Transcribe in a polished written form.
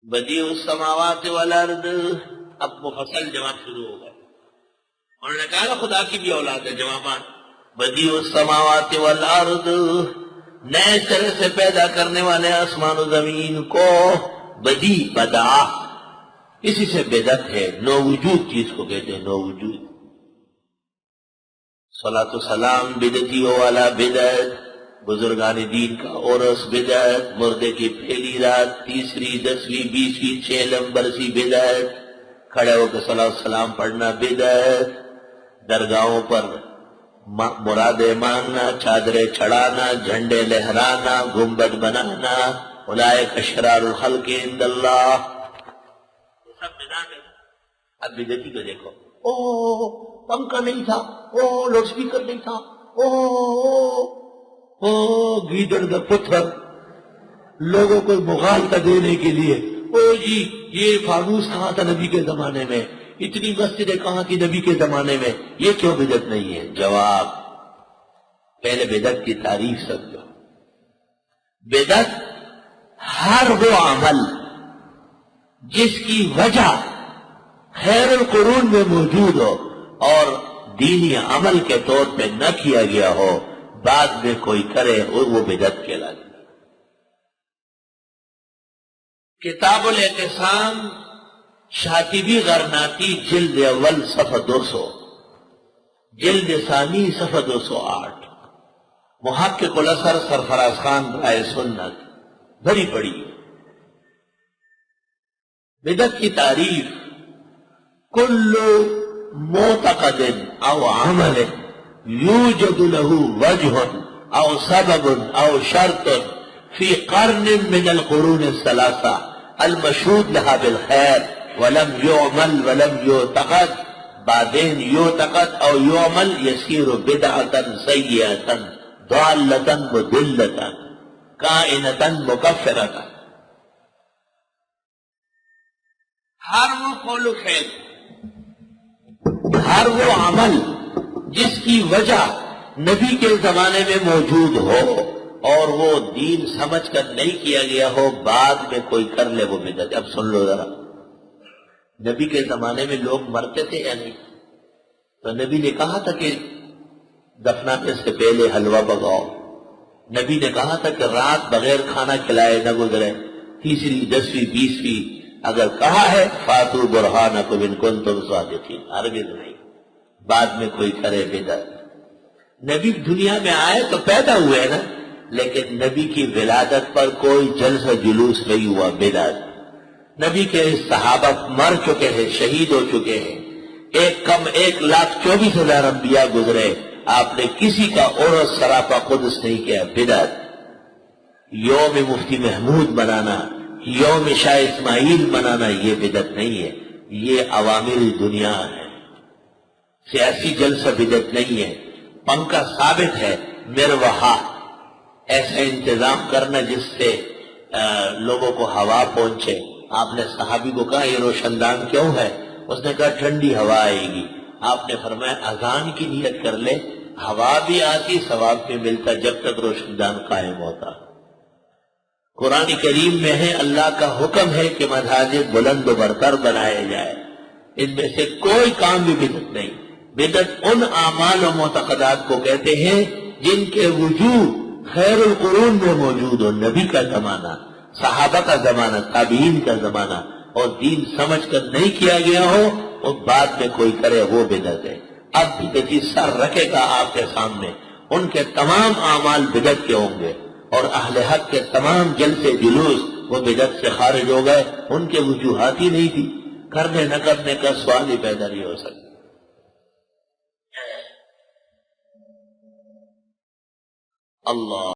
Badie السماوات والارض، اب مفصل جواب شروع ہوگا. انہوں نے کہا خدا کی بھی اولاد ہے. جوابان بدیع السماوات والارض، نئے سرے سے پیدا کرنے والے آسمان و زمین کو. بدیع بدا، اسی سے بدعت ہے، نو وجود چیز کو کہتے ہیں، نو وجود. صلاۃ و سلام بدعتیوں والا بدعت، بزرگان دین کا عرس بدعت، مردے کی پہلی رات، تیسری، 10ویں، 20ویں، 6 برسی بدعت، کھڑے ہو کے صلاۃ و سلام پڑھنا بدعت، درگاہوں پر مرادیں مانگنا، چادریں چڑھانا، جھنڈے لہرانا، گنبد بنانا، اولئک شرار الخلق عند اللہ، یہ سب بدعت ہے. اب بدعتی کو دیکھو، او پنکھا نہیں تھا، او لاؤڈ اسپیکر نہیں تھا، او گیدڑ کا پتھر لوگوں کو مغالطہ دینے کے لیے، او جی یہ فانوس کہاں تھا نبی کے زمانے میں، اتنی مسجدیں کہاں تھی نبی کے زمانے میں، یہ کیوں بدعت نہیں ہے؟ جواب، پہلے بدعت کی تعریف سمجھو. بدعت ہر وہ عمل جس کی وجہ خیر القرون میں موجود ہو اور دینی عمل کے طور پہ نہ کیا گیا ہو، بعد میں کوئی کرے اور وہ بدعت کہلاتی. کتاب الاعتصام شاطبی غرناطی جلد اول صفحہ 200، جلد ثانی صفحہ 208، محقق الاثر سرفراز خان رائے سنت، بڑی پڑی. بدعت کی تعریف: کل معتقد او عمل یوجد له وجہ او سبب او شرط فی قرن من القرون الثلاثہ المشہود لها بالخیر ولم يعمل ولم يعتقد بعدين يعتقد او يعمل يصير بدعة سيئة ضالة مضلة کائنة مکفرة. ہر وہ قول و فعل، ہر وہ عمل جس کی وجہ نبی کے زمانے میں موجود ہو اور وہ دین سمجھ کر نہیں کیا گیا ہو، بعد میں کوئی کر لے وہ بدعت. اب سن لو ذرا، نبی کے زمانے میں لوگ مرتے تھے یا نہیں؟ تو نبی نے کہا تھا کہ دفنانے سے پہلے حلوہ پکاؤ. نبی نے کہا تھا کہ رات بغیر کھانا کھلائے نہ گزرے. تیسری، 10ویں، 20ویں اگر کہا ہے فاتو برہانکم ان کنتم صادقین، ہرگز نہیں. بعد میں کوئی کرے بدعت. نبی دنیا میں آئے تو پیدا ہوئے نا، لیکن نبی کی ولادت پر کوئی جلسہ جلوس نہیں ہوا بدعت. نبی کے صحابہ مر چکے ہیں، شہید ہو چکے ہیں، 1,24,000 انبیاء گزرے، آپ نے کسی کا عرس سراپا قدس نہیں کیا بدعت. یوم مفتی محمود بنانا، یوم شاہ اسماعیل منانا یہ بدعت نہیں ہے، یہ عوامر دنیا ہے. سیاسی جلسہ بدعت نہیں ہے. پنکھا ثابت ہے، مروحہ ایسا انتظام کرنا جس سے لوگوں کو ہوا پہنچے. آپ نے صحابی کو کہا یہ روشن دان کیوں ہے؟ اس نے کہا ٹھنڈی ہوا آئے گی. آپ نے فرمایا اذان کی نیت کر لے، ہوا بھی آتی، ثواب بھی ملتا جب تک روشن دان قائم ہوتا. قرآن کریم میں ہے اللہ کا حکم ہے کہ مساجد بلند و برتر بنائے جائے. ان میں سے کوئی کام بھی بدعت نہیں. بدعت ان اعمال و معتقدات کو کہتے ہیں جن کے وجود خیر القرون میں موجود ہو، نبی کا زمانہ، صحابہ کا زمانہ، تابعین کا زمانہ، اور دین سمجھ کر نہیں کیا گیا ہو اور بعد میں کوئی کرے وہ بدعت ہے. اب بدعتی سر رکھے گا آپ کے سامنے، ان کے تمام اعمال بدعت کے ہوں گے اور اہل حق کے تمام جلسے جلوس وہ بدعت سے خارج ہو گئے. ان کے وجوہات ہی نہیں تھی، کرنے نہ کرنے کا سوال ہی پیدا نہیں ہو سکتا. اللہ